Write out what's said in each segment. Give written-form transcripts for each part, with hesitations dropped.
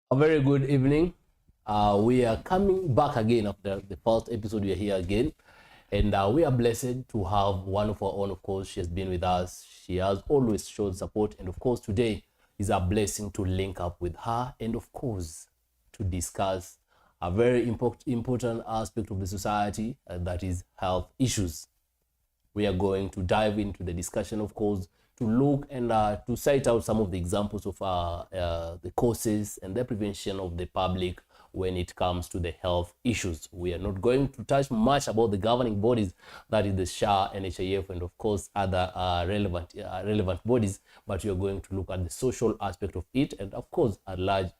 A very good evening. We are coming back again after the first episode. We are here again, and we are blessed to have one of our own. Of course, she has been with us. She has always shown support, and of course, today is a blessing to link up with her, and of course, to discuss a very important aspect of the society, that is health issues. We are going to dive into the discussion, of course, to look and to cite out some of the examples of the causes and the prevention of the public when it comes to the health issues. We are not going to touch much about the governing bodies, that is the SHA, NHIF, and of course other relevant bodies, but we are going to look at the social aspect of it and of course at large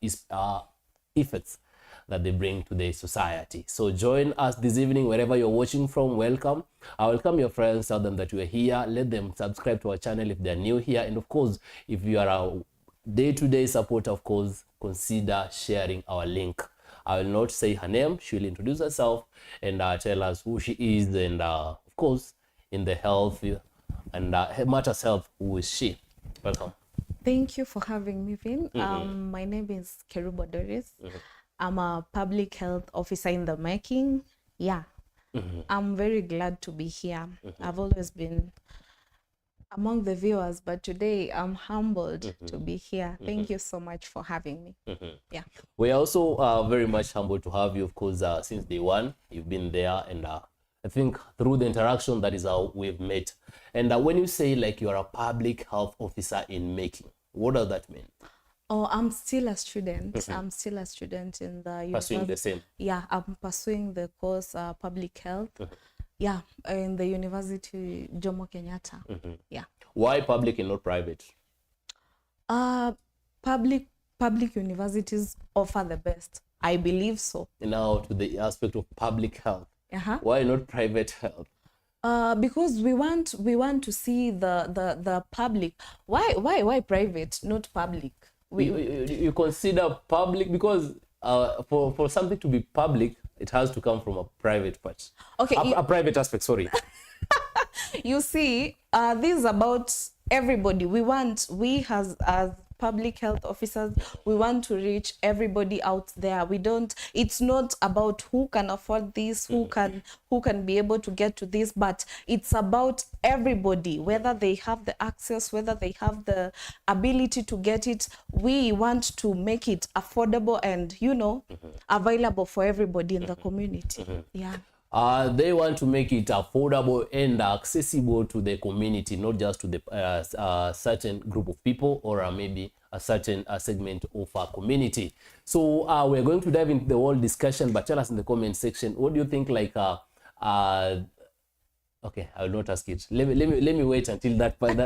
effects that they bring to the society. So join us this evening wherever you're watching from. Welcome. I welcome your friends, tell them that you are here, let them subscribe to our channel if they're new here, and of course if you are a day-to-day supporter, of course consider sharing our link. I will not say her name, she'll introduce herself and tell us who she is, and of course in the health and matters health, who is she. Welcome. Thank you for having me, Vin. My name is Kerubo Doris. I'm a public health officer in the making. Yeah, I'm very glad to be here. I've always been among the viewers, but today I'm humbled to be here. Thank you so much for having me. Yeah. We're also very much humbled to have you, of course, since day one. You've been there, and I think through the interaction, that is how we've met. And when you say like you're a public health officer in making, what does that mean? Oh, I'm still a student. I'm still a student in the Pursuing the same. Yeah, I'm pursuing the course public health. Yeah, in the University Jomo Kenyatta. Yeah. Why public and not private? Public universities offer the best. I believe so. And now to the aspect of public health. Uh-huh. Why not private health? Because we want to see the public. Why private, not public? You consider public because for something to be public, it has to come from a private part. Okay, a private aspect, sorry. You see, this is about everybody. We as public health officers, we want to reach everybody out there. It's not about who can afford this, who can be able to get to this, but it's about everybody, whether they have the access, whether they have the ability to get it. We want to make it affordable and available for everybody in the community. Yeah. They want to make it affordable and accessible to the community, not just to the certain group of people or maybe a certain segment of our community. So we're going to dive into the whole discussion, but tell us in the comment section, what do you think? Like, okay, I will not ask it. Let me wait until that part.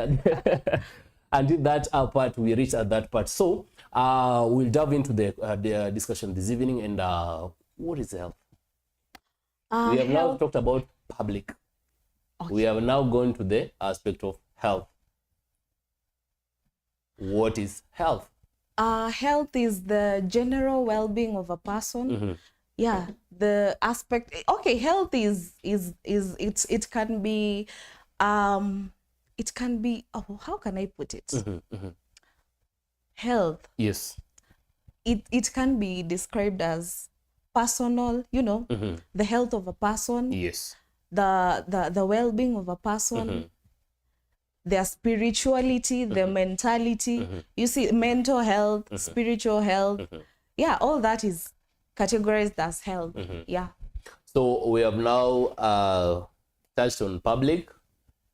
Until that part, we reach at that part. So we'll dive into the discussion this evening. And what is health? We have now talked about public. Okay. We have now gone to the aspect of health. What is health? Health is the general well-being of a person. Yeah, the aspect. Okay, health it can be how can I put it? Health. Yes. It can be described as personal, the health of a person. Yes. The well-being of a person, their spirituality, their mentality. You see, mental health, spiritual health. Yeah, all that is categorized as health. Yeah. So we have now touched on public.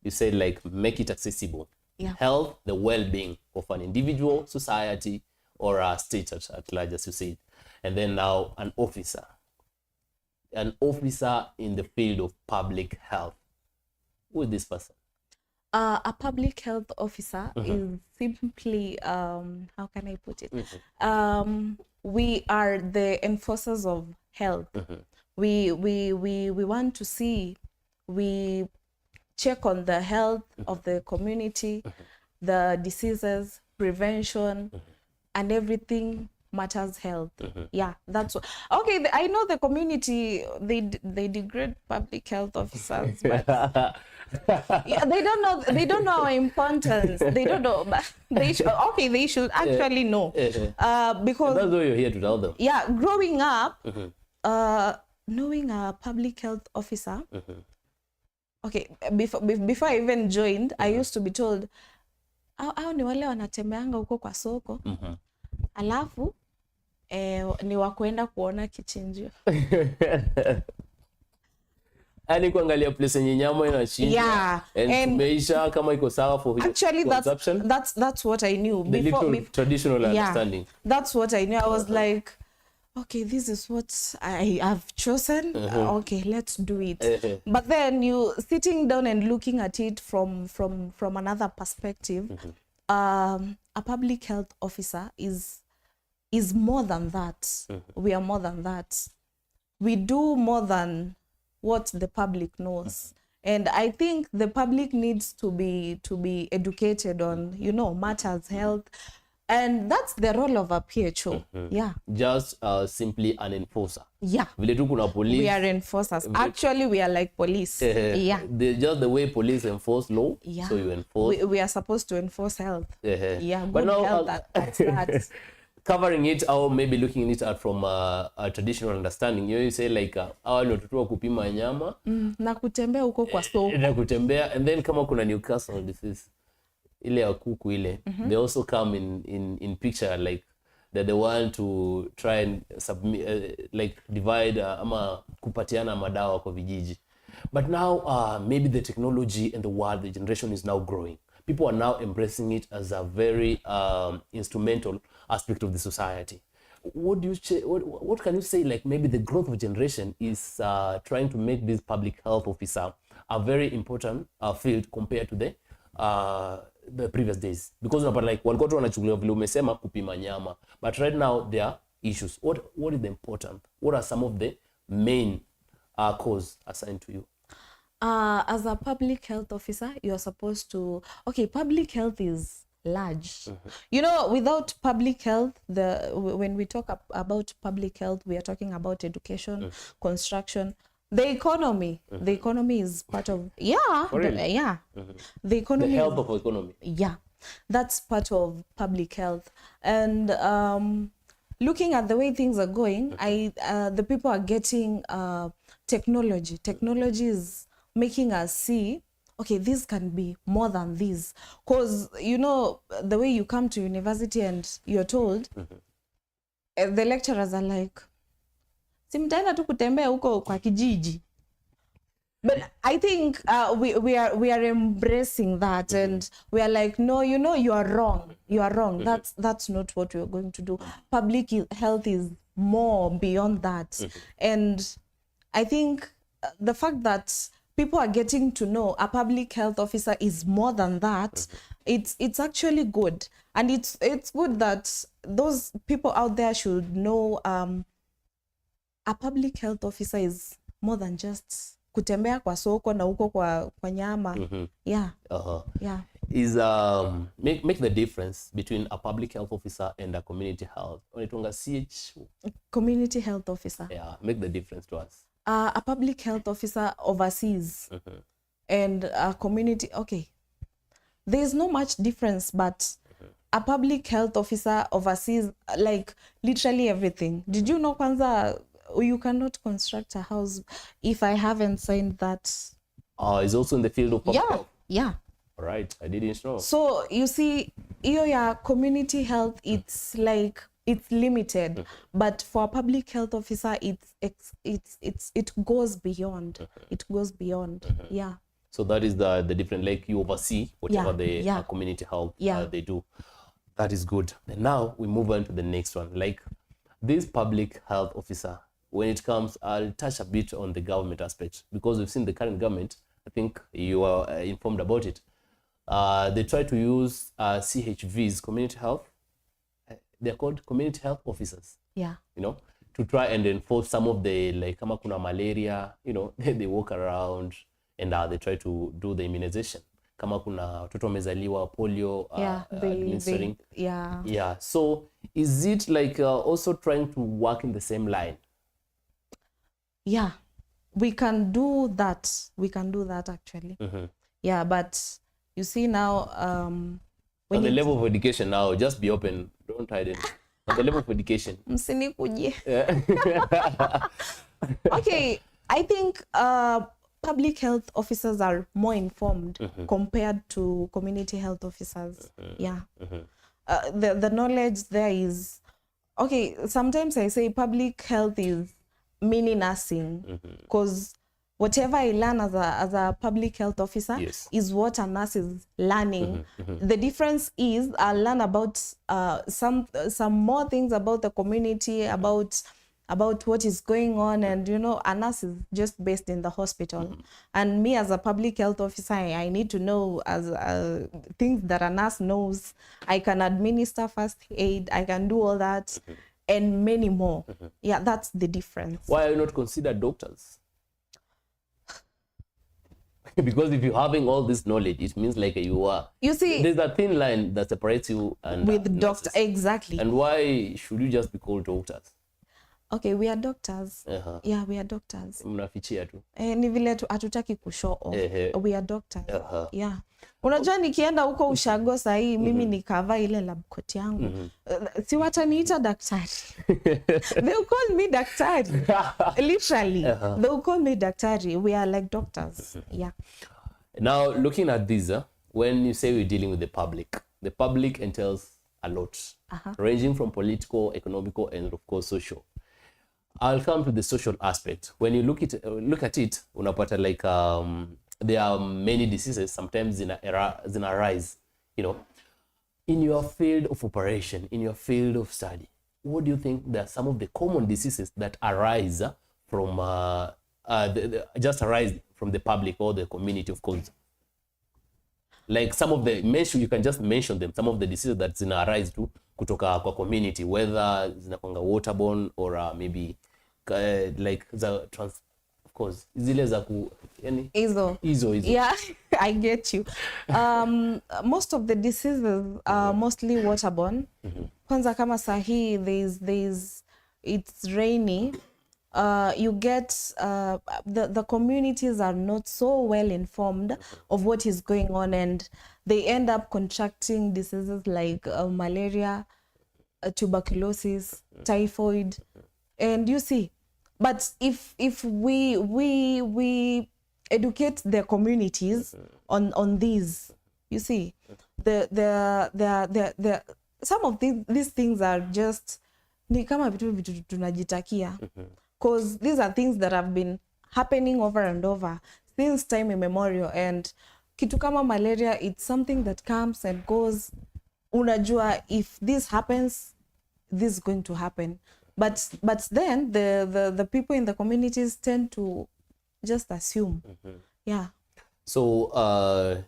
You said like make it accessible. Yeah. Health, the well-being of an individual, society, or a state at large, as you said. And then now an officer in the field of public health. Who is this person? A public health officer is simply, how can I put it? We are the enforcers of health. We want to see, we check on the health of the community, the diseases, prevention, and everything matters health. Yeah, that's what. Okay, I know the community, they degrade public health officers, but Yeah, they don't know our importance. They don't know, but they should, okay, they should actually know. Because that's what you're here to tell them. yeah, growing up, knowing a public health officer, okay, before I even joined, I used to be told, au ni wale wanatembeanga huko kwa soko, alafu ni wakwenda kuona kichinjio. Ani kuangalia place yenye nyama inachinjwa. Yeah, and tumeisha kama iko sawa for actually consumption. That's what I knew the before traditional understanding. That's what I knew. I was like, okay, this is what I have chosen. Okay, let's do it. But then you sitting down and looking at it from another perspective, a public health officer is more than that. We are more than that. We do more than what the public knows. And I think the public needs to be educated on, you know, matters health. And that's the role of a PHO. Yeah. Just simply an enforcer. Yeah. Vile tu kuna police. We are enforcers. Actually, we are like police. Yeah. Just the way police enforce law. Yeah. So you enforce. We are supposed to enforce health. Yeah. But Good now, health. That's that. Covering it or maybe looking at it from a traditional understanding, you say like hawa ni watoto wa kupima nyama na kutembea huko kwa soko na kutembea, and then kama kuna Newcastle disease ile ya kuku ile, they also come in picture, like that they want to try and like divide ama kupatiana madawa kwa vijiji. But now maybe the technology and the world, the generation is now growing. People are now embracing it as a very instrumental aspect of the society. What do you say? What can you say? Like maybe the growth of generation is trying to make this public health officer a very important field compared to the previous days, because like walikuwa tu wanachukulia vile umesema kupima nyama, but right now there are issues. What is the important? What are some of the main cause assigned to you? As a public health officer, you are supposed to, okay, public health is large. You know, without public health, when we talk about public health, we are talking about education, construction, the economy. The economy is part of, the economy. The health of economy. Yeah, that's part of public health. And looking at the way things are going, the people are getting technology. Technology is making us see, okay, this can be more than this. Because, you know, the way you come to university and you're told, the lecturers are like, simtaenda tu kutembea huko kwa kijiji. But I think we are embracing that, and we are like, no, you know, you are wrong. You are wrong. That's not what we're going to do. Public health is more beyond that. And I think the fact that people are getting to know a public health officer is more than that. It's actually good, and it's good that those people out there should know a public health officer is more than just kutembea kwa soko na huko kwa nyama. Yeah. Yeah. Is make the difference between a public health officer and a community health. Onitunga community health officer. Yeah, make the difference to us. A public health officer oversees, and a community, okay, there's no much difference, but a public health officer oversees like literally everything. Did you know, kwanza, you cannot construct a house if I haven't signed that? It's also in the field of public health. Yeah. All right, I didn't know. So you see, your community health, it's like, it's limited, but for a public health officer, it goes beyond. It goes beyond. Yeah. So that is the different, like you oversee whatever the community health they do. That is good. And now we move on to the next one. Like this public health officer, when it comes, I'll touch a bit on the government aspect, because we've seen the current government, I think you are informed about it. They try to use CHVs, community health. They're called community health officers. Yeah. You know, to try and enforce some of the, like, kama kuna malaria, you know, they walk around and they try to do the immunization. Kama kuna watoto wamezaliwa polio, administering. Yeah. So is it like also trying to work in the same line? Yeah, we can do that. We can do that actually. Yeah, but you see now, On when the it level of education now, just be open, don't hide anything. On the level of education. msinikuje. Yeah. Okay, I think public health officers are more informed compared to community health officers. Yeah. The knowledge there is, okay, sometimes I say public health is mini nursing, because whatever I learn as a public health officer Yes. is what a nurse is learning. The difference is I'll learn about some more things about the community, about what is going on, and you know, a nurse is just based in the hospital, and me as a public health officer, I need to know as things that a nurse knows. I can administer first aid, I can do all that, and many more. Yeah, that's the difference. Why are you not considered doctors? Because if you're having all this knowledge, it means like you are. You see, there's a thin line that separates you and with doctor, nurses. exactly. And why should you just be called doctors? Okay, we are doctors. Yeah, we are doctors. Mnafichia tu. Ni vile hatutaki kushow off. We are doctors. Yeah. Unajua nikienda huko ushago sahii mimi nikavaa ile lab coat yangu. Si wataniita daktari. They'll call me daktari. Literally. They'll call me daktari. We are like doctors. Yeah. Now, looking at this, when you say we're dealing with the public entails a lot, ranging from political, economical, and of course social. I'll come to the social aspect. When you look at it, unapata like there are many diseases sometimes in a rise. You know, in your field of operation, in your field of study, what do you think that some of the common diseases that arise from just arise from the public or the community, of course? Like some of the you can just mention them. Some of the diseases that zina arise tu kutoka kwa community, whether zinakwanga waterborne or maybe like the of course zile za ku yani hizo. Yeah, I get you. Most of the diseases are mostly waterborne. Kwanza kama sahi there's it's rainy. You get the communities are not so well informed of what is going on, and they end up contracting diseases like malaria, tuberculosis, typhoid, and you see. But if we educate the communities on these, you see, the some of these things are just ni kama vitu tunajitakia. Because these are things that have been happening over and over since time immemorial, and kitu kama malaria, it's something that comes and goes. Unajua, if this happens, this is going to happen. But then the people in the communities tend to just assume. Yeah. So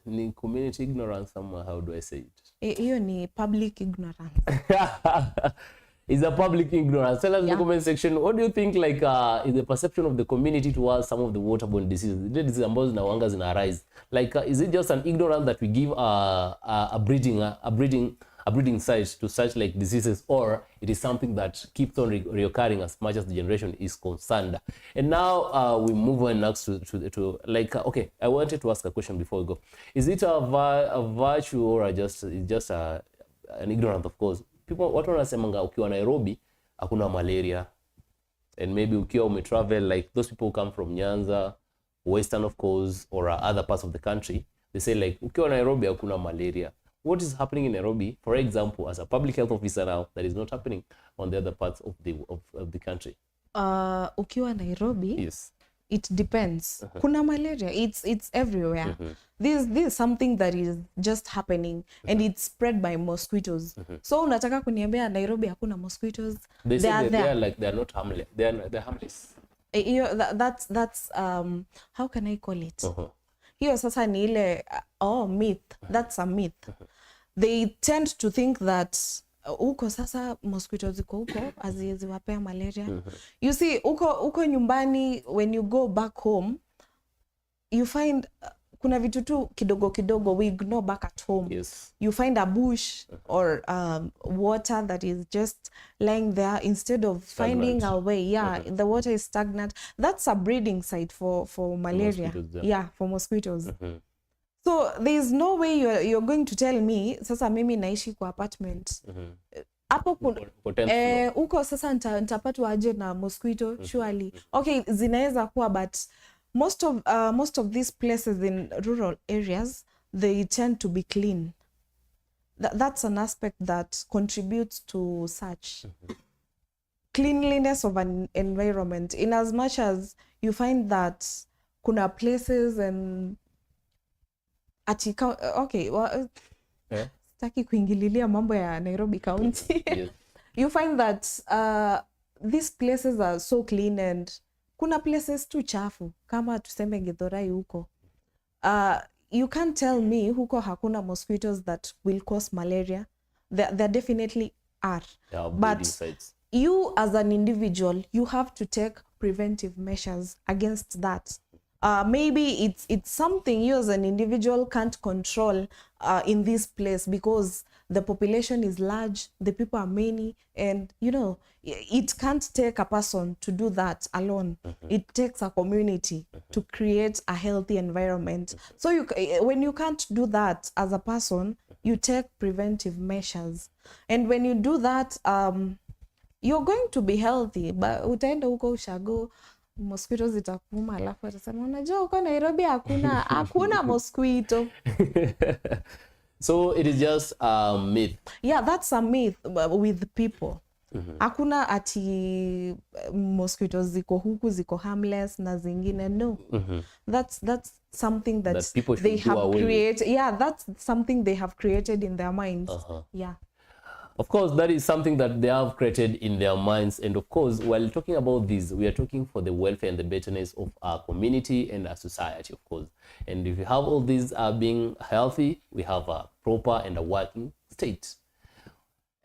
ni community ignorance, how do I say it? Hiyo ni public ignorance. It's a public ignorance. Tell us in the comment section, what do you think like is the perception of the community towards some of the waterborne diseases? The diseases ambazo zinawanga zina arise. Like is it just an ignorance that we give a breeding site to such like diseases, or it is something that keeps on reoccurring as much as the generation is concerned? And now we move on next to like okay, I wanted to ask a question before we go. Is it a virtue or just an ignorance? Of course, people watu wanasemanga ukiwa Nairobi hakuna malaria, and maybe ukiwa umetravel, like those people who come from Nyanza, Western of course, or other parts of the country, they say like ukiwa Nairobi hakuna malaria. What is happening in Nairobi, for example, as a public health officer now, that is not happening on the other parts of the country? Ukiwa Nairobi, yes, it depends. Kuna malaria, it's everywhere. This is something that is just happening, and it's spread by mosquitoes. So unataka kuniambia Nairobi hakuna mosquitoes? They say they are like they're not harmless. They're harmless. That's how can I call it? Hiyo sasa ni ile myth. That's a myth. They tend to think that uko sasa mosquitoes ziko huko haziwezi wapea malaria. You see, uko nyumbani, when you go back home, you find kuna vitu tu kidogo kidogo we ignore back at home. Yes. You find a bush or water that is just lying there, instead of finding a way. Yeah, the water is stagnant. That's a breeding site for malaria. Yeah, for mosquitoes. So there's no way you're going to tell me sasa mimi naishi kwa apartment. Hapo uko sasa nitapatwa aje na mosquito surely. Okay, zinaweza kuwa, but most of these places in rural areas, they tend to be clean. That's an aspect that contributes to such cleanliness of an environment, in as much as you find that kuna places and okay, well, sitaki kuingililia mambo ya Nairobi County. Yes. You find that these places are so clean, and kuna places too chafu kama tuseme Githurai huko. You can't tell me huko hakuna mosquitoes that will cause malaria. There definitely are. Yeah, but you as an individual, you have to take preventive measures against that. Maybe it's something you as an individual can't control in this place because the population is large, the people are many, and you know, it can't take a person to do that alone. It takes a community to create a healthy environment. So when you can't do that as a person, you take preventive measures. And when you do that, you're going to be healthy. But utaenda huko ushago, mosquitoes itakuuma, alafu atasema unajua huko Nairobi hakuna mosquito. So it is just a myth. Yeah, that's a myth with people. Hakuna ati mosquitoes ziko huku ziko harmless na zingine, no. That's something that they have created. Yeah, that's something they have created in their minds. Yeah. Of course, that is something that they have created in their minds. And of course, while talking about this, we are talking for the welfare and the betterness of our community and our society, of course. And if you have all these being healthy, we have a proper and a working state.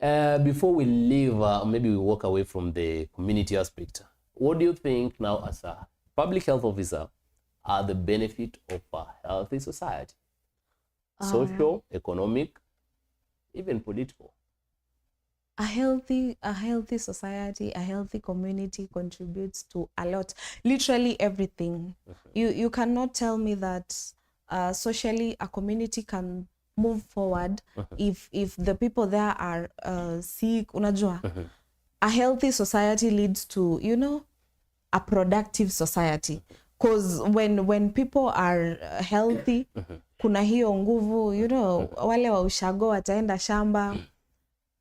Before we leave, maybe we walk away from the community aspect. What do you think now as a public health officer are the benefit of a healthy society? Social, economic, even political. A healthy society, a healthy community contributes to a lot, literally everything. You cannot tell me that socially a community can move forward if the people there are sick. Unajua, a healthy society leads to, you know, a productive society, because when people are healthy, kuna hiyo nguvu, you know, wale wa ushago wataenda shamba,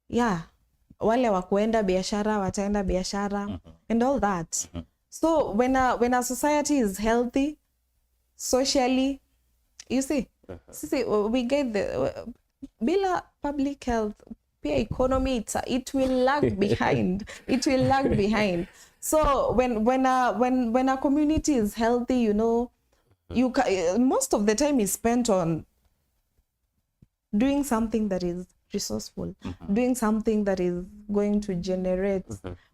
yeah, wale wa kuenda biashara wataenda biashara, and all that. So when a society is healthy socially, you see, we get the bila public health, pia economy, it will lag behind. It will lag behind. So when a community is healthy, you know, most of the time is spent on doing something that is resourceful, doing something that is going to generate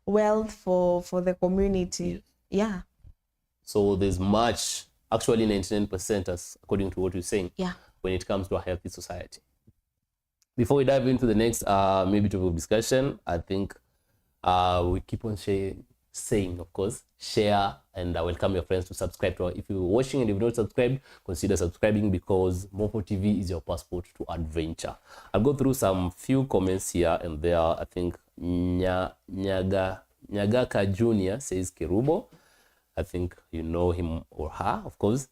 wealth for the community. Yeah. So there's much, actually 99%, as according to what you're saying, when it comes to a healthy society. Before we dive into the next maybe topic of discussion, I think we keep on saying, of course, share and welcome your friends to subscribe to our. If you're watching and you've not subscribed, consider subscribing, because Mopo TV is your passport to adventure. I'll go through some few comments here and there. I think Nyagaka Jr. says Kerubo. I think you know him or her, of course.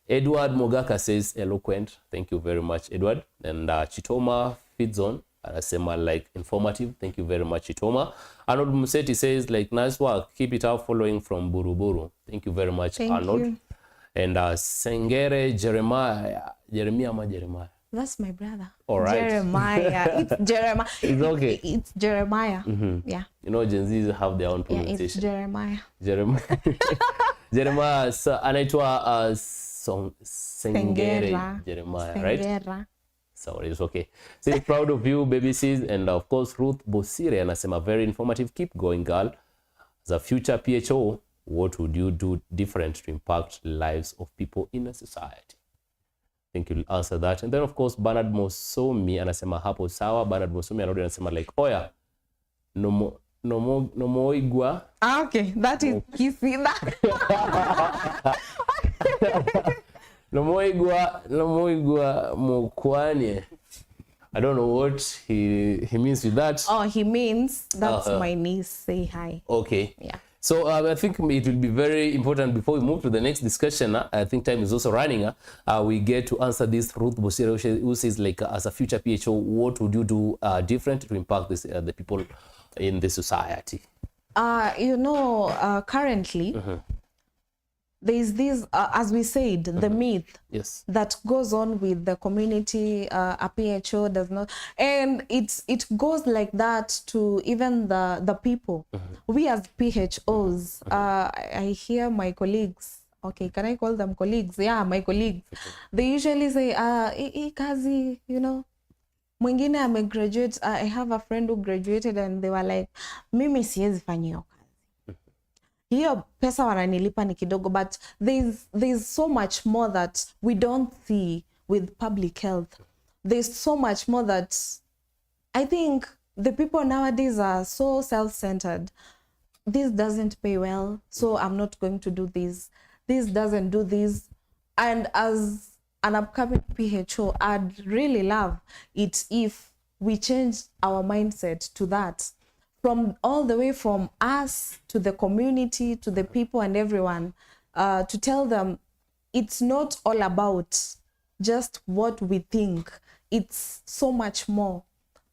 Edward Mogaka says eloquent. Thank you very much, Edward. And Chitoma Fidzon, anasema like informative. Thank you very much, Chitoma. Arnold Museti says like nice work. Keep it up, following from Buruburu. Thank you very much, Arnold. You. And Sengere Jeremiah. Jeremiah. That's my brother. All right. Jeremiah. It's Jeremiah. It's okay. It's Jeremiah. Yeah. You know, Gen Zs have their own pronunciation. Yeah, it's Jeremiah. Jeremiah. So, anaitwa Sengere Jeremiah, Sengera. right? Sorry, it's okay. Say proud of you, baby sis. And of course, Ruth Bosire anasema very informative. Keep going, girl. As a future PHO, what would you do different to impact lives of people in a society? I think you'll answer that. And then of course, Bernard Mosomi anasema hapo sawa. Bernard Mosomi anarudi anasema like, oya, no igwa. Okay, that is kissing. Nomoigwa Mokwanie. I don't know what he means with that. Oh, he means that's my niece. Say hi. Okay. Yeah. So I think it will be very important before we move to the next discussion. I think time is also running. We get to answer this Ruth Bosire, who says, like, as a future PHO, what would you do different to impact this, the people in the society? Currently, there's this, as we said, the myth Yes. that goes on with the community. A PHO does not, and it goes like that to even the people. We as PHOs, I hear my colleagues. Okay, can I call them colleagues? Yeah, my colleagues. They usually say, kazi, mwingine amegraduate. I have a friend who graduated and they were like, mimi siwezi fanya hiyo kazi. Hiyo pesa wananilipa ni kidogo, but there's so much more that we don't see with public health. There's so much more that I think the people nowadays are so self-centered. This doesn't pay well, so I'm not going to do this. This doesn't do this. And as an upcoming PHO, I'd really love it if we change our mindset to that. From all the way from us to the community, to the people and everyone, to tell them it's not all about just what we think. It's so much more.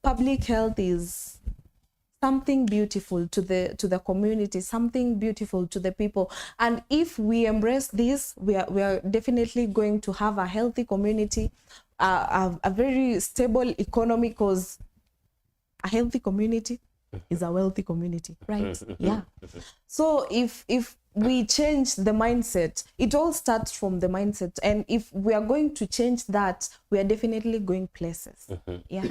Public health is something beautiful to the community, something beautiful to the people. And if we embrace this, we are definitely going to have a healthy community, a very stable economy, because a healthy community is a wealthy community, right? Yeah. So if we change the mindset, it all starts from the mindset. And if we are going to change that, we are definitely going places. Yeah.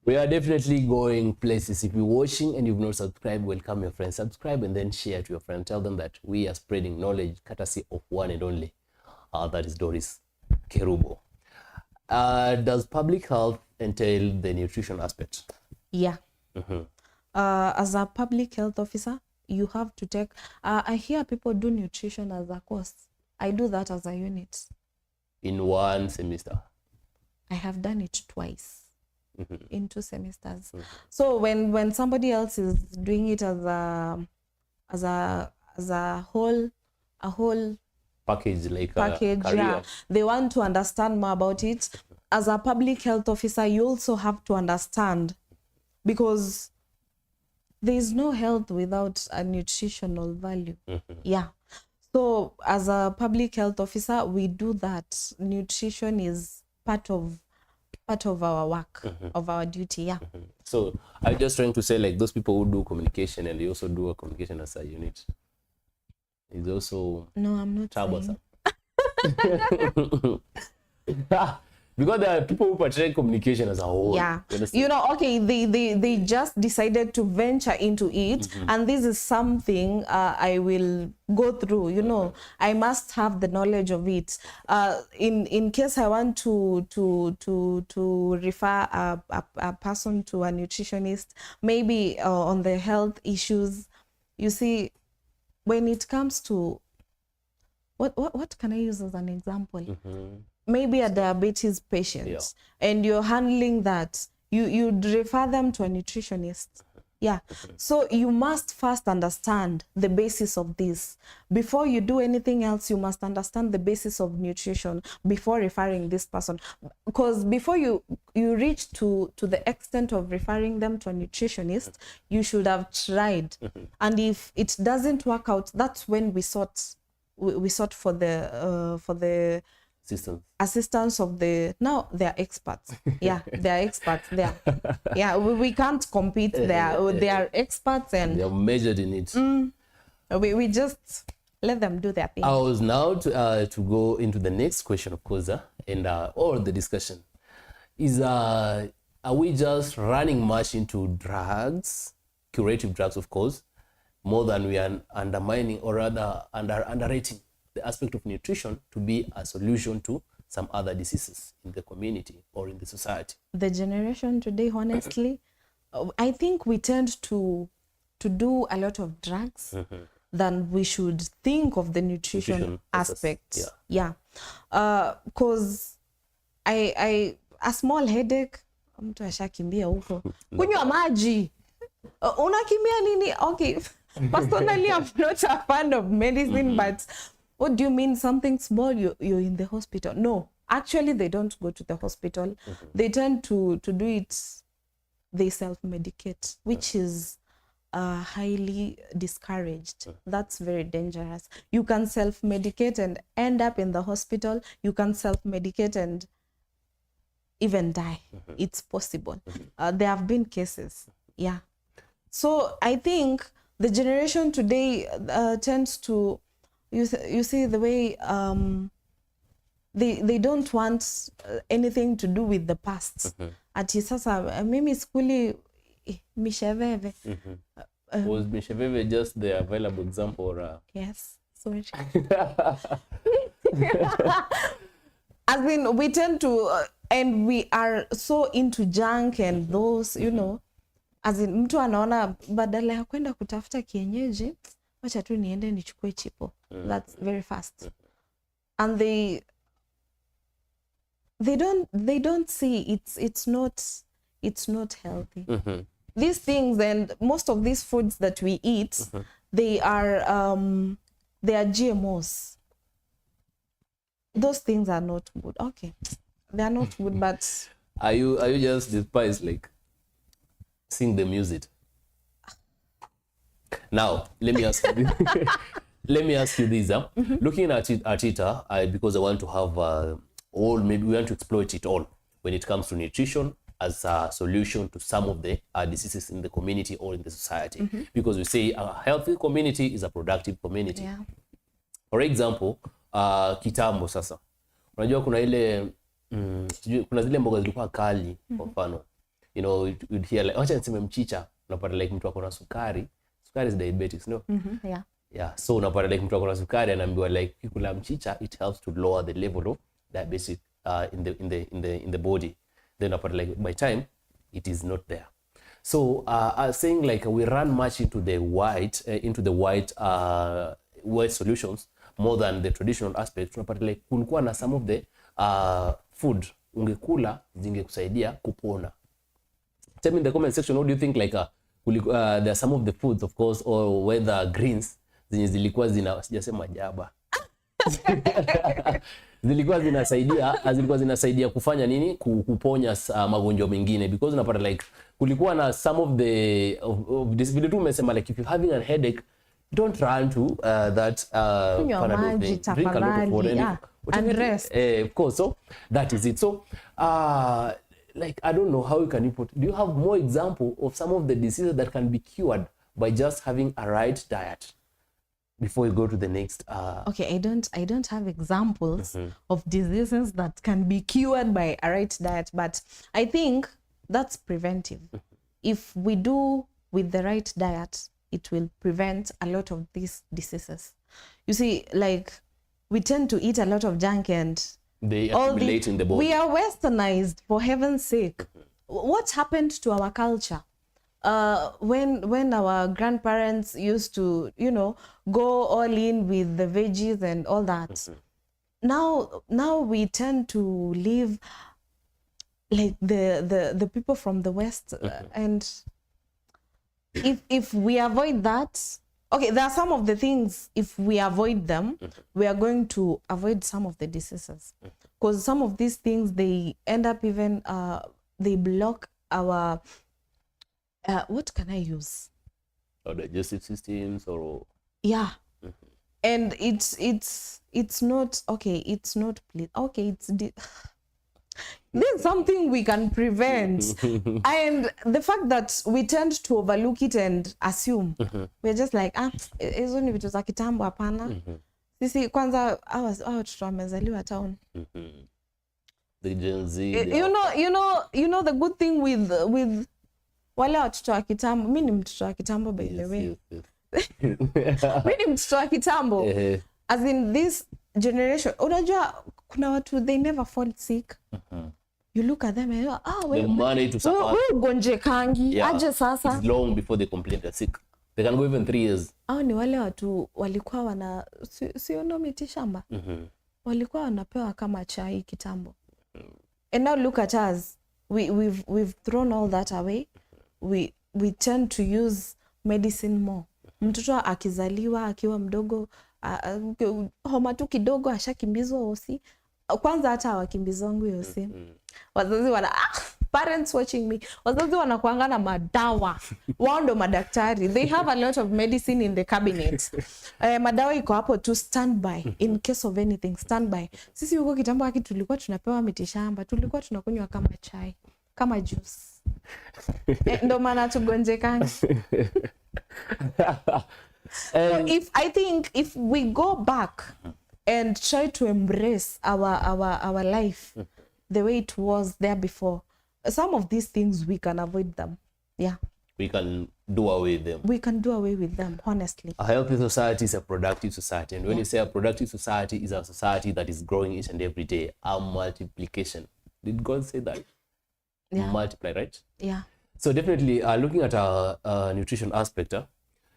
We are definitely going places. If you're watching and you've not subscribed, welcome your friends. Subscribe and then share to your friends. Tell them that we are spreading knowledge courtesy of one and only. That is Doris Kerubo. Does public health entail the nutrition aspect? Yeah. As a public health officer, you have to take, I hear people do nutrition as a course. I do that as a unit. In one semester? I have done it twice. In 2 semesters. So when somebody else is doing it as a whole package, like package, yeah, they want to understand more about it. As a public health officer, you also have to understand, because there is no health without a nutritional value. Yeah. So as a public health officer, we do that. Nutrition is part of our work, of our duty. Yeah. So I'm just trying to say, like, those people who do communication and they also do a communication as a unit is also I'm not troublesome. Because there are people who portray communication as a whole. Yeah. Okay, they just decided to venture into it, and this is something I will go through. I must have the knowledge of it. In case I want to refer a person to a nutritionist, maybe on the health issues. You see, when it comes to what can I use as an example? Maybe a diabetes patient, and you're handling that, you'd refer them to a nutritionist. Yeah. So you must first understand the basis of this. Before you do anything else, you must understand the basis of nutrition before referring this person. Because before you reach to the extent of referring them to a nutritionist, you should have tried. And if it doesn't work out, that's when we sought for the assistance of now they're experts. Yeah, they're experts there. Yeah, we can't compete there. They are experts and they're measured in it. We just let them do their thing. I was now to go into the next question, of course, or the discussion is, are we just running much into drugs, curative drugs, of course, more than we are undermining or rather underrating the aspect of nutrition to be a solution to some other diseases in the community or in the society? The generation today, honestly, I think we tend to do a lot of drugs, than we should think of the nutrition aspect. Yeah. Because I a small headache, mtu ashakimbia huko. Kunywa maji. Unakimbia nini? Okay. Personally, I'm not a fan of medicine, but what do you mean something small, you're in the hospital? No, actually they don't go to the hospital. They tend to do it, they self-medicate, which is highly discouraged. That's very dangerous. You can self-medicate and end up in the hospital. You can self-medicate and even die. It's possible. There have been cases. Yeah. So I think the generation today tends to, you see the way they don't want anything to do with the past. Ati sasa mimi skuli misheveve. Was misheveve just the available example? Or, Yes, sorry. As in, we tend to, and we are so into junk and those, you know, as in mtu anaona badala ya kwenda kutafuta kienyeji, wacha tu niende nichukue chipo. That's very fast. And they don't see it's not healthy. These things and most of these foods that we eat, they are GMOs. Those things are not good. Okay, they are not good. But are you just despised like seeing them use it? Now let me ask you this. Let me ask you this. Looking at it, because I want to have maybe we want to exploit it all when it comes to nutrition as a solution to some of the diseases in the community or in the society. Because we say a healthy community is a productive community. yeah, For example, kitambo sasa. Unajua kuna ile kuna zile mboga zilikuwa kali kwa mfano. You know, you'd hear like acha niseme mchicha, unapata like mtu akona sukari. Sukari is diabetes, no? yeah. Yeah, so unapata like mtu akona sukari anaambiwa like kikula mchicha it helps to lower the level of diabetes in the body. Then unapata like by time it is not there. So saying like we run much into the white solutions more than the traditional aspects. Tunapata like kulikuwa na some of the food ungekula zingekusaidia kupona. Tell me in the comment section, what do you think like there are some of the foods of course or whether greens zenye zilikuwa sijasema jaba. zilikuwa zinasaidia kufanya nini kuponya magonjwa mengine, because unapata like kulikuwa na some of this video tu umesema like if you having a headache don't run to that Panadol thing. Drink a lot of water and rest. Of course, so that is it. So like I don't know how you can do you have more example of some of the diseases that can be cured by just having a right diet before you go to the next Okay, I don't have examples of diseases that can be cured by a right diet, but I think that's preventive. If we do with the right diet, it will prevent a lot of these diseases. You see, like we tend to eat a lot of junk and they accumulate in the body. We are westernized, for heaven's sake. What happened to our culture? When our grandparents used to, you know, go all in with the veggies and all that. Now we tend to live like the people from the West, and if we avoid that, okay, there are some of the things, if we avoid them, we are going to avoid some of the diseases, because some of these things, they end up even they block our what can I use? Or digestive systems or yeah. And it's not okay, it's not okay, this is something we can prevent. And the fact that we tend to overlook it and assume, we're just like hizo ni vitu za kitambo hapana. Sisi kwanza hawa watoto wamezaliwa town. The Gen Z. You know the good thing with wale watoto wa kitambo, mimi ni mtoto wa kitambo by the way. Mimi ni mtoto wa kitambo. As in this generation, unajua kuna watu they never fall sick. You look at them and the money to survive. Wewe gonje kangi aje sasa. It's long before they complain they're sick. They can go even 3 years. Au ni wale watu walikuwa siono miti shamba. Walikuwa wanapewa kama chai kitambo. And now look at us. We've thrown all that away. We tend to use medicine more. Mtoto akizaliwa akiwa mdogo, homa tu kidogo ashakimbizwa hosi. Kwanza hata hawakimbizwangu hosi. Wazazi parents watching me. Wazazi wanakuanga na madawa. Wao ndo madaktari. They have a lot of medicine in the cabinet. Madawa iko hapo to stand by in case of anything, stand by. Sisi huko kitambo haki tulikuwa tunapewa mitishamba, tulikuwa tunakunywa kama chai, kama juice. Ndo maana tugonjekanga. I think if we go back and try to embrace our life the way it was there before, some of these things we can avoid them. Yeah. We can do away with them. We can do away with them, honestly. A healthy society is a productive society. And when you say a productive society, is a society that is growing each and every day. A multiplication. Did God say that? Yeah. Multiply, right? Yeah. So definitely looking at our nutrition aspect,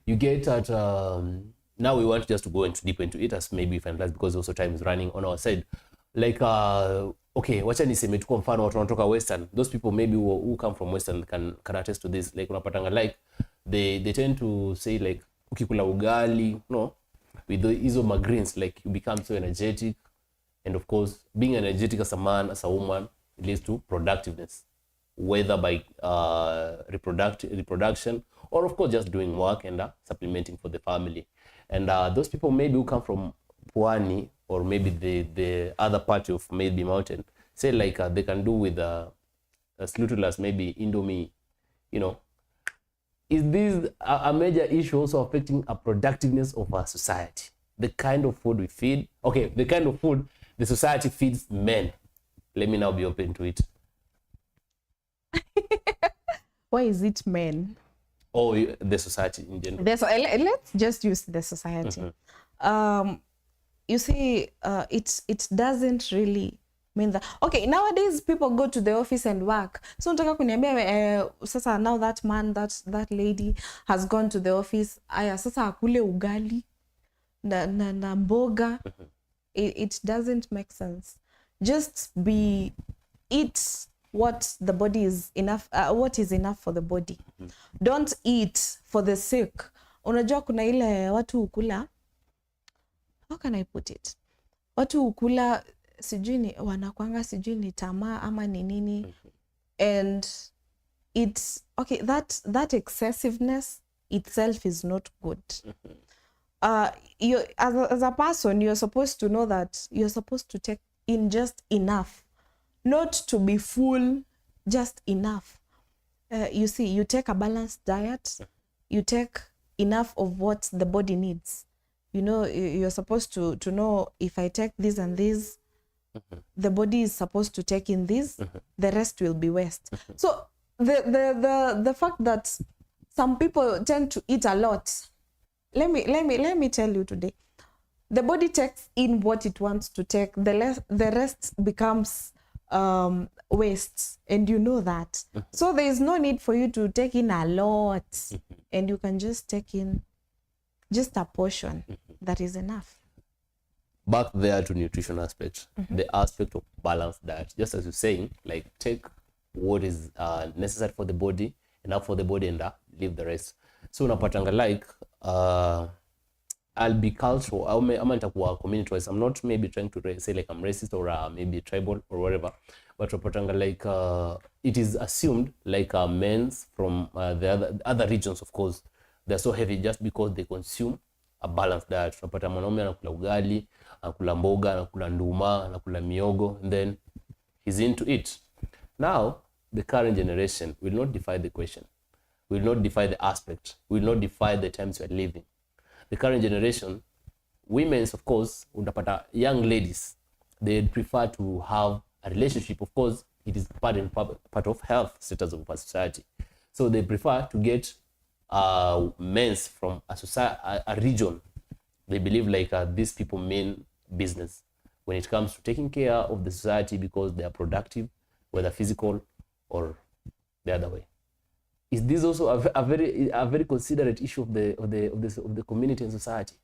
you get at, now we want just to go deep into it as maybe finalize because also time is running on our side. Like, okay, wacha niseme tu kwa mfano watu wanatoka Western. Those people maybe who come from Western can attest to this. Like, unapatanga like, they tend to say like, ukikula ugali, no, with hizo greens, like you become so energetic. And of course, being energetic as a man, as a woman, it leads to productiveness. Whether by reproduction or of course just doing work and supplementing for the family. And those people maybe who come from Pwani or maybe the other part of maybe mountain, say like they can do with as little as maybe Indomie, you know. Is this a major issue also affecting a productiveness of our society? The kind of food we feed, okay, the kind of food the society feeds men. Let me now be open to it. Why is it men? Or the society in general? Let's just use the society. You see, it doesn't really mean that. Okay, nowadays people go to the office and work. So nataka kuniambia sasa now that man, that lady has gone to the office. Aya sasa akule ugali na mboga. It doesn't make sense. Just eat what the body is enough, what is enough for the body. Don't eat for the sake. Unajua kuna ile watu ukula, how can I put it? Watu ukula sijui ni wanakuanga sijui ni tamaa ama ni nini. And it's okay, that excessiveness itself is not good. You as a person, you're supposed to know that you're supposed to take in just enough, not to be full, just enough. You see, you take a balanced diet, you take enough of what the body needs. You know, you're supposed to know if I take this and this, the body is supposed to take in this, the rest will be waste. So the fact that some people tend to eat a lot, let me tell you today, the body takes in what it wants to take. The rest becomes waste, and you know that. So there is no need for you to take in a lot, and you can just take in just a portion that is enough. Back there to nutrition aspect, the aspect of balanced diet, just as you're saying, like take what is necessary for the body, enough for the body, and leave the rest. So unapatanga like I'll be cultural, I'm nitakuwa community wise. I'm not maybe trying to say like I'm racist or maybe tribal or whatever, but unapatanga like it is assumed like men's from the other regions, of course, they're so heavy just because they consume a balanced diet. Unapata mwanaume anakula ugali, anakula mboga, anakula nduma, anakula miogo, and then he's into it. Now the current generation will not defy the question, will not defy the aspect, will not defy the times we are living. The current generation, women's, of course, unapata young ladies, they prefer to have a relationship. Of course, it is part of health status of a society. So they prefer to get men's from a region. They believe like these people mean business when it comes to taking care of the society because they are productive, whether physical or the other way. is this also a very considerate issue of the community and society?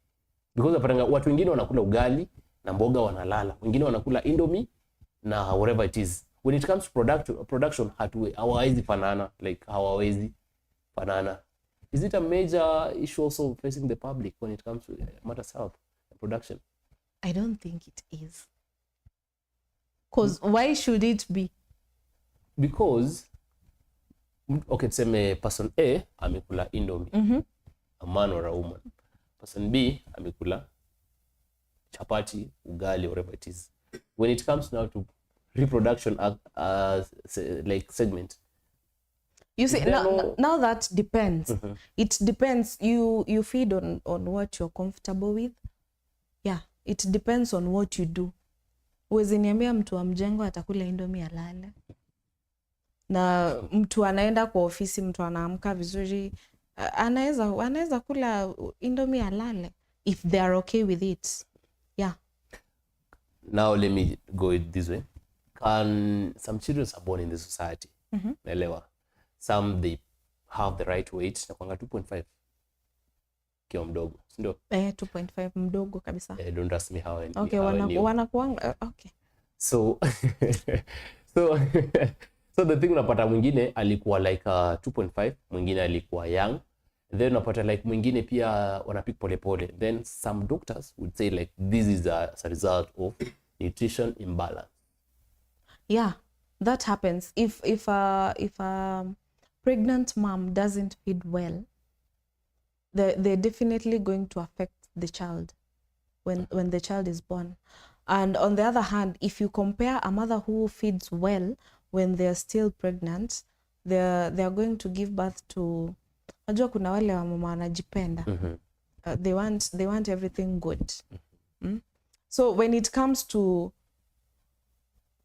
Because unapata watu wengine wanakula ugali na mboga wanalala, wengine wanakula indomie na whatever it is. When it comes to production hawawezi fanana, like hawawezi fanana. Is it a major issue also facing the public when it comes to matters health and production? I don't think it is. Because why should it be? Because, okay, tuseme person A amekula indomie, a man or a woman. Person B amekula chapati, ugali, whatever it is. When it comes now to reproduction like segment, you see, now that depends. It depends. You feed on what you're comfortable with. Yeah, it depends on what you do. Uwezi niambia mtu wa mjengo atakula indomie alale. Na mtu anaenda kwa ofisi, mtu anaamka vizuri, anaweza kula indomie alale if they are okay with it. Yeah. Now let me go it this way. Can some children are born in the society? Naelewa. Some they have the right weight, na kwanga 2.5 kiwa mdogo, ndio? 2.5 mdogo kabisa. Don't ask me how. Okay, wanakuanga okay. So so the thing, unapata mwingine alikuwa like 2.5, mwingine alikuwa young. Then unapata like mwingine pia wanapik pole pole. Then some doctors would say like this is as a result of nutrition imbalance. Yeah, that happens. If a pregnant mom doesn't feed well, they're definitely going to affect the child when the child is born. And on the other hand, if you compare a mother who feeds well when they're still pregnant, they're going to give birth to, najua kuna wale wa mama wanajipenda. They want everything good. So when it comes to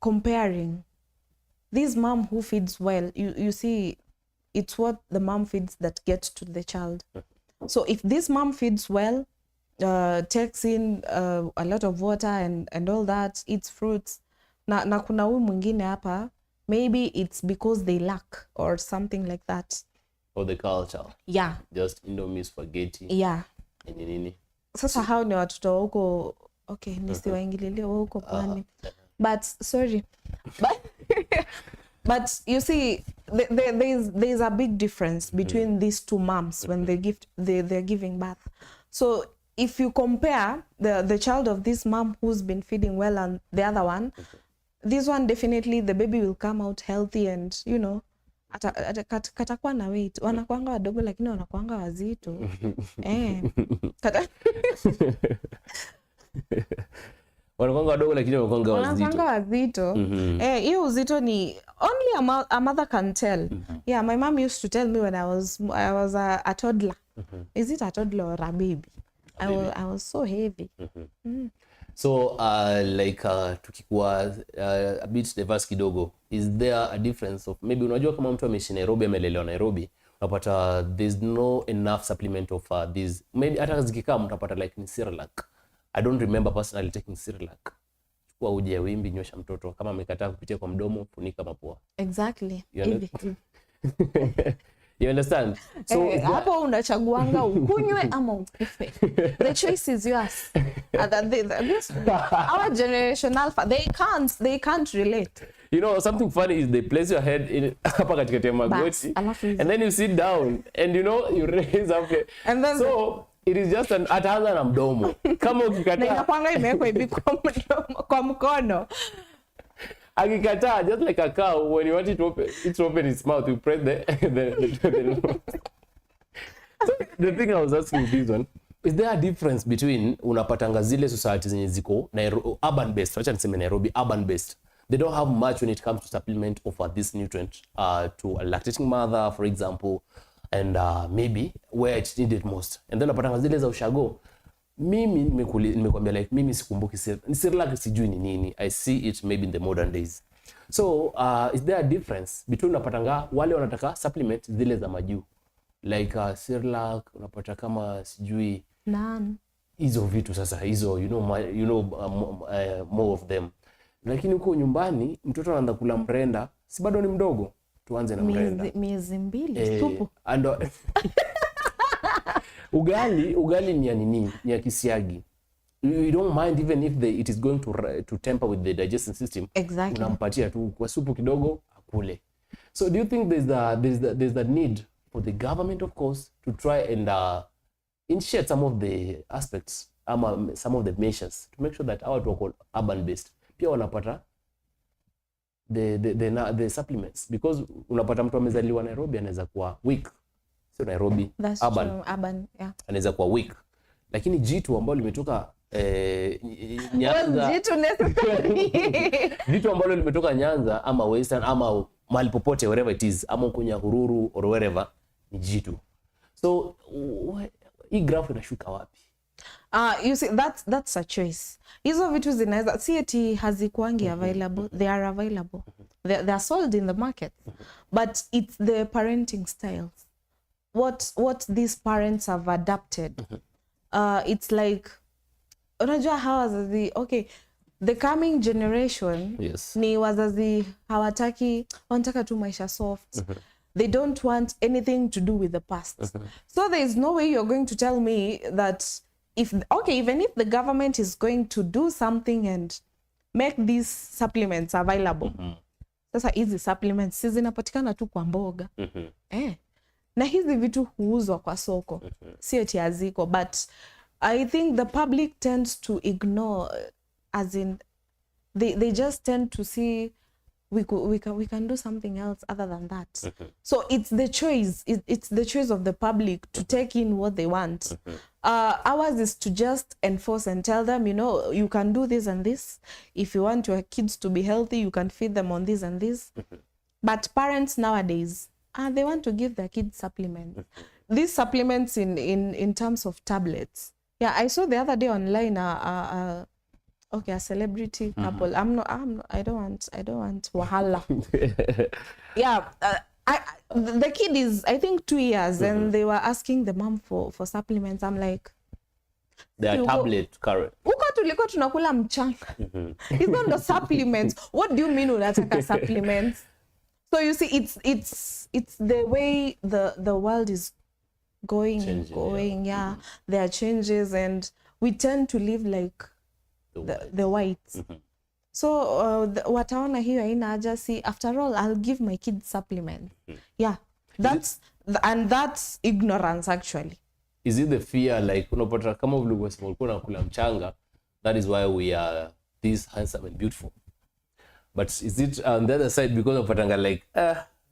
comparing, this mom who feeds well, you see, it's what the mom feeds that gets to the child. So if this mom feeds well, takes in a lot of water and all that, eats fruits, na kuna huyu mwingine hapa, maybe it's because they lack or something like that. Or the culture. Yeah. Just indomie, spaghetti. Yeah. Nini. Sasa hao ni watoto huko, okay, nisiwaingililie huko pwani. But sorry. But you see, there's a big difference between these two moms when they're giving birth. So if you compare the child of this mom who's been feeding well and the other one, this one definitely the baby will come out healthy and you know, katakuwa na weight. Wanakuanga wadogo lakini wanakuanga wazito. Wanakuanga wadogo lakini wanakuanga wazito. Hiyo uzito ni only a mother can tell. Yeah, my mom used to tell me when I was a toddler. Is it a toddler or a baby? I was so heavy. So like tukikuwa a bit diverse kidogo, is there a difference of maybe unajua kama mtu ameishi Nairobi, amelelewa Nairobi, unapata there's no enough supplement of these, maybe hata zikikaa mtapata like ni Cerelac. I don't remember personally taking Cerelac. Chukua uji ya wimbi, nywesha mtoto, kama amekataa kupitia kwa mdomo, funika mapua. Exactly. You understand? So hapo unachaguanga ukunywe ama ukufe. The choice is yours. Our generation alpha, they can't relate. You know, something funny is they place your head in hapa katikati ya magoti, and then you sit down and you know you raise up and then so it is just an ataanza na mdomo kama ukikataa inakwanga imewekwa hivi kwa mkono. Akikataa, just like a cow, when you want it to open its mouth, you press the So the thing I was asking this one, is there a difference between unapatanga zile societies zenye ziko urban based, acha niseme Nairobi urban based, they don't have much when it comes to supplement of this nutrient to a lactating mother, for example, and maybe where it's needed most, and then unapatanga zile za ushago. Mimi nimekwambia like mimi sikumbuki Cerelac sijui ni nini. I see it maybe in the modern days. So is there a difference between unapatanga wale wanataka supplement zile za majuu like Cerelac, unapata kama sijui none hizo vitu sasa hizo you know more of them, lakini huko nyumbani mtoto anaanza kula mrenda, si bado ni mdogo, tuanze na mrenda. Miezi mbili tupo. And ugali ni ya nini? Ni ya kisiagi. You don't mind even if it is going to tamper with the digestive system. Exactly. Unampatia tu kwa supu kidogo akule. So do you think there's the need for the government, of course, to try and initiate some of the aspects, some of the measures to make sure that our watu wako urban based pia wanapata the supplements, because unapata mtu amezaliwa Nairobi anaweza kuwa weak, sio Nairobi, urban, yeah, anaweza kuwa weak, lakini jitu ambalo limetoka Nyanza, jitu ambalo limetoka Nyanza ama Western ama mahali popote wherever it is, ama kwenye Hururu or wherever, ni jitu. So hii graph inashuka wapi? You see, that's a choice. Hizo vitu zinaweza si eti hazikuangi available, they are available. They are sold in the market. But it's the parenting styles. What these parents have adapted. It's like, unajua hawa wazazi, okay, the coming generation, yes, ni wazazi wanataka tu maisha soft. They don't want anything to do with the past. So there is no way you're going to tell me that even if the government is going to do something and make these supplements available. Sasa hizi supplements si zinapatikana tu kwa mboga. Na hizi vitu huuzwa kwa soko. Sio eti haziko, but I think the public tends to ignore, as in they just tend to see we can do something else other than that. So it's the choice. It's the choice of the public to take in what they want. Ours is to just enforce and tell them, you can do this and this. If you want your kids to be healthy, you can feed them on this and this. But parents nowadays, they want to give their kids supplements. These supplements in terms of tablets. Yeah, I saw the other day online a celebrity couple. I don't want wahala. Yeah, the kid is, I think, 2 years, and they were asking the mom for supplements. I'm like, they are tablet current. Uko tulikuwa tunakula mchanga. Hizo ndo supplements. What do you mean unataka supplements? So you see, it's the way the world is going. Yeah. There are changes, and we tend to live like the whites. So wataona hiyo haina haja, see, after all, I'll give my kids supplements. Yeah, that's ignorance actually. Is it the fear, like unapata kama vile ulikuwa unakula mchanga, that is why we are this handsome and beautiful? But is it on the other side because unapatanga like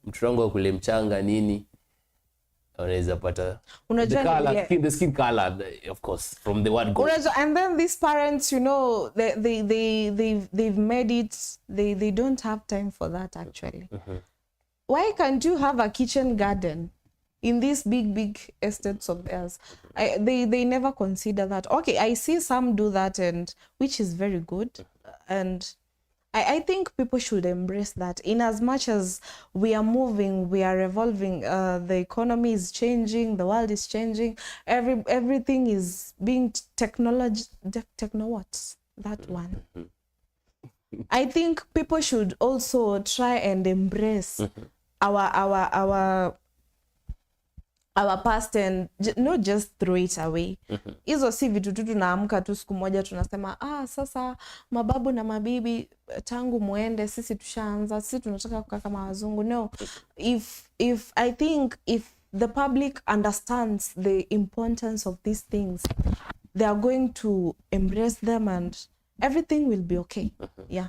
mtoto wangu akule mchanga nini, unaweza pata the skin color, of course, from the word go. And then these parents, they've made it, they don't have time for that actually. Why can't you have a kitchen garden in these big estates of theirs? They never consider that. Okay, I see some do that, and which is very good, and I think people should embrace that. In as much as we are moving, we are evolving, the economy is changing, the world is changing, everything is being I think people should also try and embrace our past and not just throw it away. Hizo si vitu tu tunaamka tu siku moja tunasema sasa mababu na mabibi tangu muende sisi tushaanza, sisi tunataka kukaa kama wazungu. No, I think if the public understands the importance of these things, they are going to embrace them and everything will be okay. Yeah.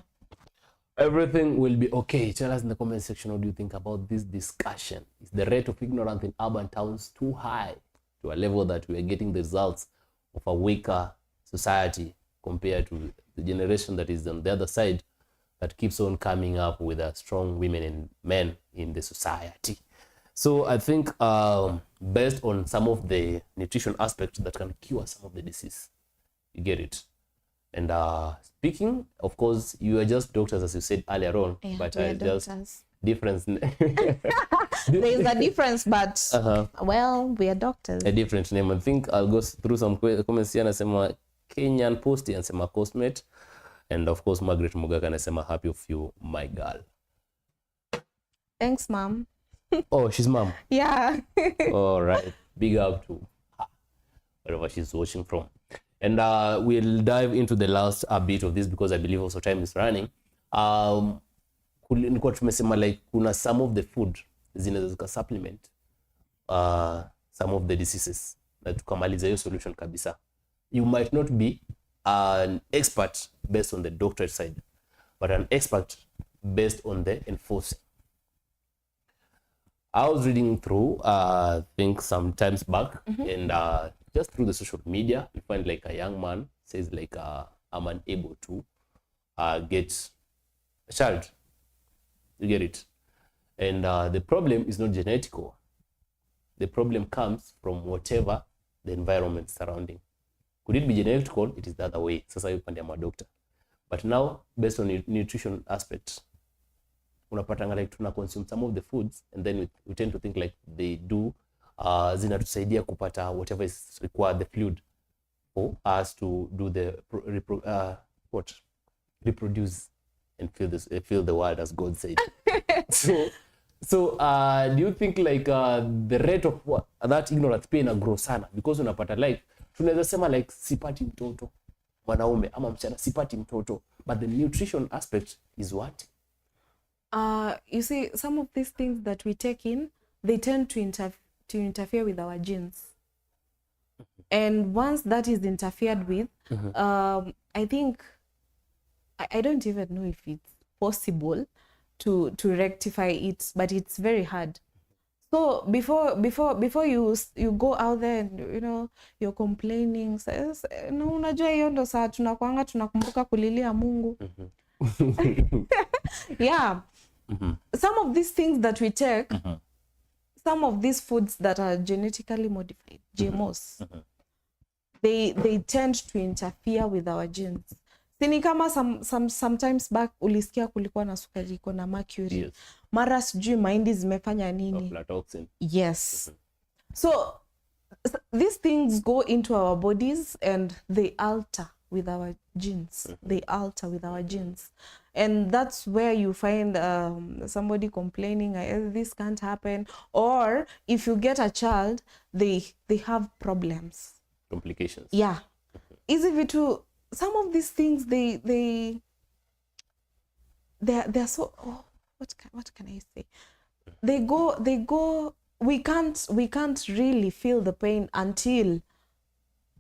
Everything will be okay. Tell us in the comment section, what do you think about this discussion? Is the rate of ignorance in urban towns too high to a level that we are getting the results of a weaker society compared to the generation that is on the other side that keeps on coming up with strong women and men in the society? So I think based on some of the nutrition aspects that can cure some of the disease, you get it. And speaking, of course, you are just doctors, as you said earlier on, yeah, but just difference. There is a difference, but well, we are doctors. A different name. I think I'll go through some comments here. Anasema Kenyan Post, anasema Cosmate, and of course Margaret Mugaka anasema happy of you, my girl. Thanks, mom. Oh, she's mom. Yeah. All right. Big up to her, wherever she's watching from. And we'll dive into the last bit of this because I believe also time is running. Nilikuwa tumesema like kuna some of the food zinaweza zika supplement some of the diseases na tukamaliza hiyo solution kabisa. You might not be an expert based on the doctorate side, but an expert based on the enforcing. I was reading through, I think some times back, and just through the social media, you find like a young man says like, I'm unable to get a child. You get it? And the problem is not genetical. The problem comes from whatever the environment surrounding. Could it be genetical? It is the other way. Sasa hiyo pande ya madokta. But now, based on nutrition aspect, unapatanga like tuna consume some of the foods and then we tend to think like they do zinatusaidia kupata whatever is required, the fluid for us to do the reproduce and feel the world as God said. So do you think like the rate of that ignorance pia ina grow sana because unapata like tunaweza sema like sipati mtoto mwanaume ama msichana sipati mtoto, but the nutrition aspect is what? You see, some of these things that we take in, they tend to interfere with our genes. And once that is interfered with, I think, I don't even know if it's possible to rectify it, but it's very hard. So before you go out there and you know you're complaining, no, unajua hiyo ndo saa tunakumbuka kulilia Mungu. Yeah. Some of these things that we take, some of these foods that are genetically modified, GMOs, they tend to interfere with our genes. Sini kama sometimes back ulisikia kulikuwa na sukari iko na mercury. Yes. Mara sijui mahindi zimefanya nini. Aflatoxin. Yes. So these things go into our bodies and they alter with our genes. They alter with our genes. And that's where you find somebody complaining, this can't happen. Or if you get a child, they have problems. Complications. Yeah. Easy vitu, some of these things, they're so, what can I say? They go, we can't really feel the pain until,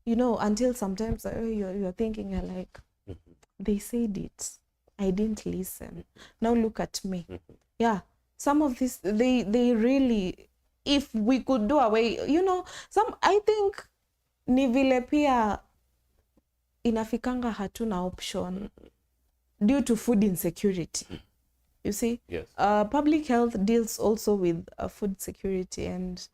you know, until sometimes you're thinking, you're like, they said it, I didn't listen. Now look at me. Yeah. Some of this, they really, if we could do away, you know, I think ni vile pia inafikanga hatuna option due to food insecurity. You see? Yes. Public health deals also with food security, and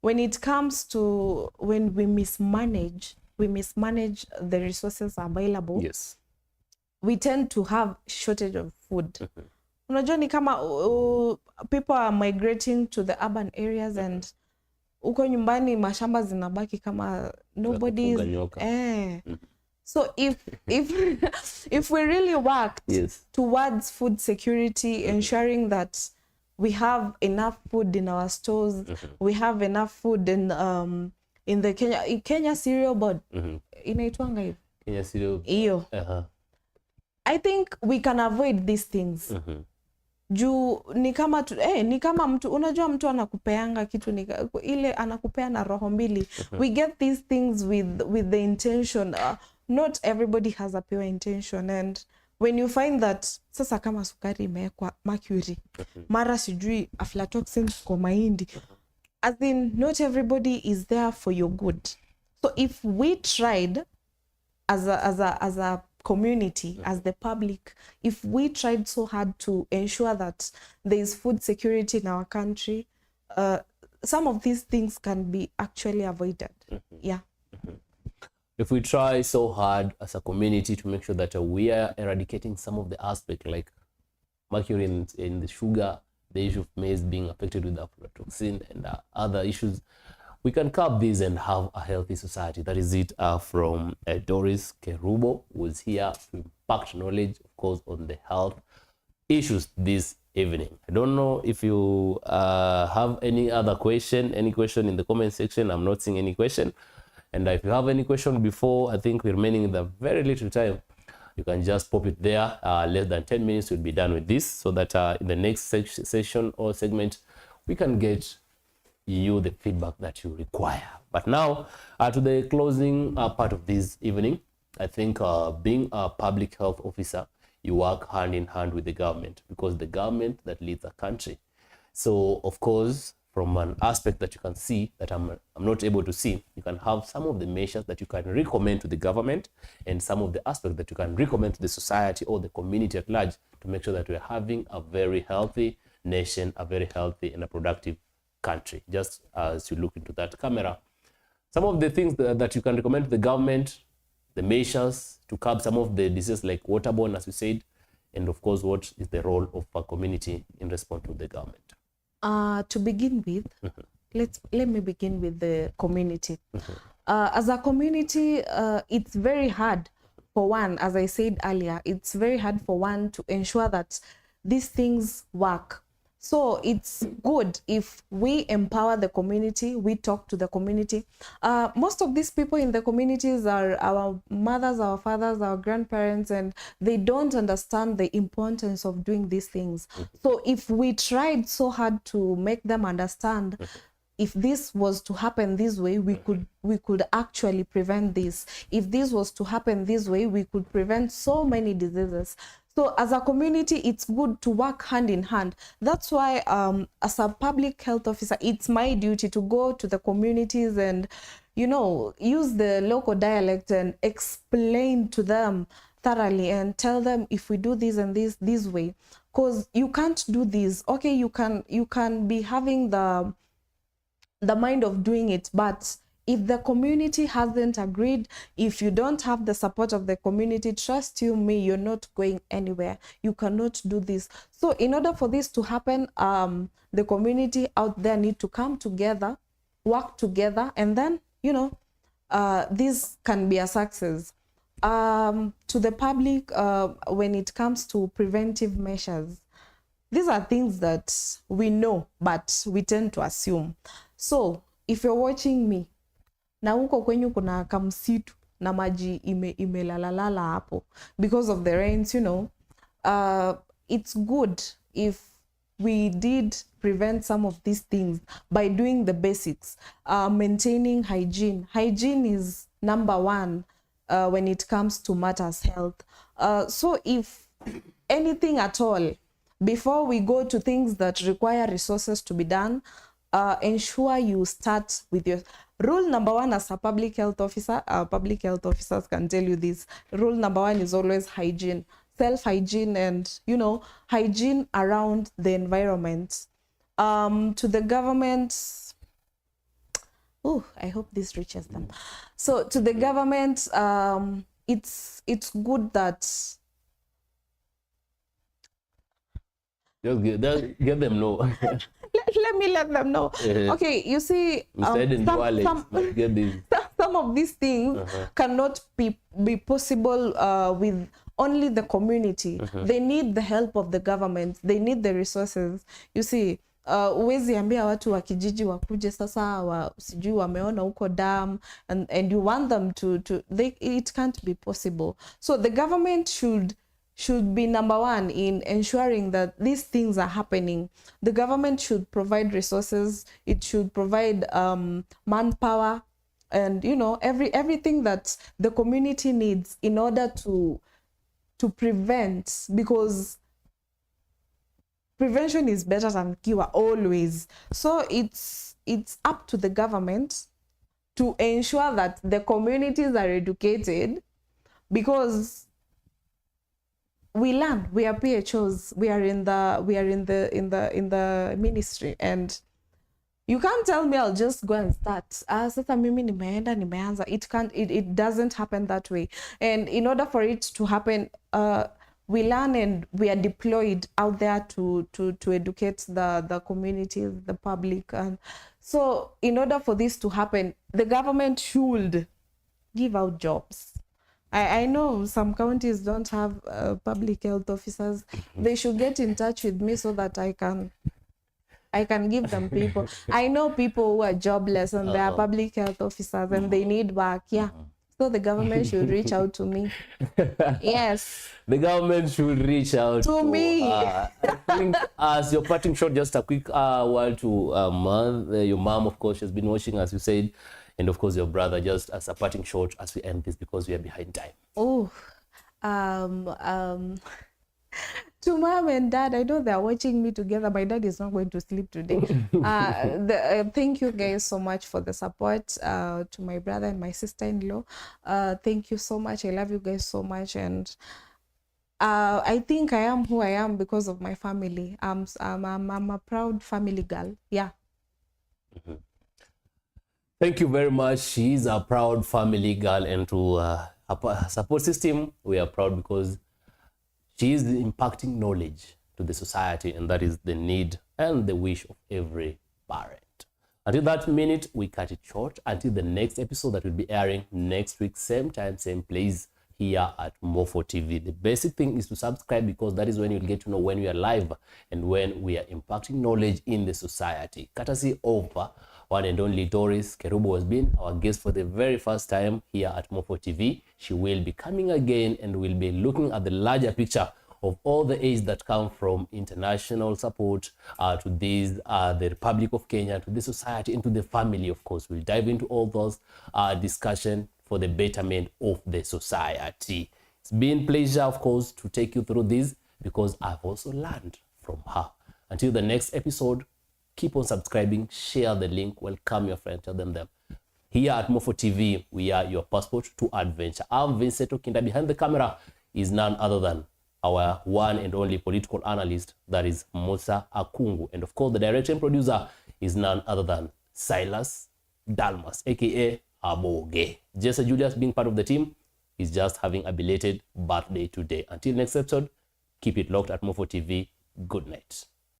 when it comes to when we mismanage the resources available. Yes. We tend to have shortage of food. Unajua ni kama people are migrating to the urban areas and uko nyumbani mashamba zinabaki kama nobody. So if we really worked towards food security, ensuring that we have enough food in our stores, we have enough food in the Kenya cereal board. Inaitwanga hiyo. Kenya cereal. Iyo. I think we can avoid these things. Juu ni kama mtu unajua mtu anakupeanga kitu ile anakupea na roho mbili. We get these things with the intention. Not everybody has a pure intention, and when you find that sasa kama sukari imewekwa mercury, mara sijui aflatoxin kwa mahindi, as in not everybody is there for your good. So if we tried as a community, as the public, if we tried so hard to ensure that there is food security in our country, some of these things can be actually avoided. Yeah. If we try so hard as a community to make sure that we are eradicating some of the aspect like mercury in the sugar, the issue of maize being affected with aflatoxin and other issues, we can curb this and have a healthy society. That is it from Doris Kerubo, who is here to impact knowledge, of course, on the health issues this evening. I don't know if you have any other question, any question in the comment section. I'm not seeing any question. And if you have any question before, I think we're remaining in the very little time, you can just pop it there. Less than 10 minutes we'll be done with this, so that in the next session or segment, we can get you the feedback that you require. But now to the closing part of this evening, I think being a public health officer, you work hand in hand with the government, because the government that leads the country. So of course, from an aspect that you can see that I'm not able to see, you can have some of the measures that you can recommend to the government, and some of the aspects that you can recommend to the society or the community at large, to make sure that we're having a very healthy nation, a very healthy and a productive country. Just as you look into that camera, some of the things that you can recommend to the government, the measures to curb some of the diseases like waterborne, as we said, and of course, what is the role of a community in response to the government? To begin with, let me begin with the community. As a community, it's very hard for one, as I said earlier, it's very hard for one to ensure that these things work. So it's good if we empower the community, we talk to the community. Most of these people in the communities are our mothers, our fathers, our grandparents, and they don't understand the importance of doing these things. So if we tried so hard to make them understand, if this was to happen this way, we could actually prevent this. If this was to happen this way, we could prevent so many diseases. So as a community, it's good to work hand in hand. That's why as a public health officer, it's my duty to go to the communities and, use the local dialect and explain to them thoroughly and tell them, if we do this and this way, because you can't do this. Okay, you can be having the mind of doing it, but if the community hasn't agreed, if you don't have the support of the community, trust you me, you're not going anywhere. You cannot do this. So in order for this to happen, the community out there need to come together, work together, and then, this can be a success. To the public, when it comes to preventive measures, these are things that we know, but we tend to assume. So if you're watching me, na huko kwenyu kuna kamsitu na maji imelalalala hapo because of the rains, it's good if we did prevent some of these things by doing the basics, maintaining hygiene. Hygiene is number one when it comes to matters health. So if anything at all, before we go to things that require resources to be done, ensure you start with your rule number one. As a public health officer, public health officers can tell you this. Rule number one is always hygiene, self-hygiene, and hygiene around the environment. To the government, I hope this reaches them. So to the government, it's good that just get them know. let me let them know. Okay, you see, some of these things cannot be possible with only the community. They need the help of the government. They need the resources. You see, uwezi ambia watu wa kijiji wakuje sasa sijui wameona huko dam and you want them to it can't be possible. So the government should be number one in ensuring that these things are happening. The government should provide resources. It should provide manpower and everything that the community needs in order to prevent, because prevention is better than cure always. So it's up to the government to ensure that the communities are educated, because we learn, we are PHOs, we are in the ministry, and you can't tell me I'll just go and start. Sasa mimi nimeanza. It doesn't happen that way. And in order for it to happen, we learn and we are deployed out there to educate the communities, the public. And so in order for this to happen, the government should give out jobs. I know some counties don't have public health officers. They should get in touch with me so that I can give them people. I know people who are jobless and they are public health officers and they need work. Yeah. So the government should reach out to me. Yes. The government should reach out To me. I think as your parting shot, just a quick word to your mom, of course, has been watching, as you said, and of course your brother, just as a parting shot as we end this because we are behind time. Oh, to mom and dad, I know they're watching me together. My dad is not going to sleep today. Thank you guys so much for the support. To my brother and my sister-in-law, thank you so much. I love you guys so much, and I think I am who I am because of my family. I'm a proud family girl. Yeah. Thank you very much. She's a proud family girl, and to her support system, we are proud because she is impacting knowledge to the society, and that is the need and the wish of every parent. Until that minute, we cut it short. Until the next episode that will be airing next week, same time, same place, here at Mofo TV. The basic thing is to subscribe, because that is when you'll get to know when we are live and when we are impacting knowledge in the society. Courtesy of one and only Doris Kerubo has been our guest for the very first time here at Mofo TV. She will be coming again and will be looking at the larger picture of all the aids that come from international support to these, the Republic of Kenya, to the society, and to the family, of course. We'll dive into all those discussion for the betterment of the society. It's been a pleasure, of course, to take you through this, because I've also learned from her. Until the next episode, keep on subscribing, share the link, welcome your friends, tell them. Here at Mofo TV, we are your passport to adventure. I'm Vincent Okinda. Behind the camera is none other than our one and only political analyst, that is Musa Akungu. And of course, the director and producer is none other than Silas Dalmas, aka Aboge. Jesse Julius, being part of the team, is just having a belated birthday today. Until next episode, keep it locked at Mofo TV. Good night.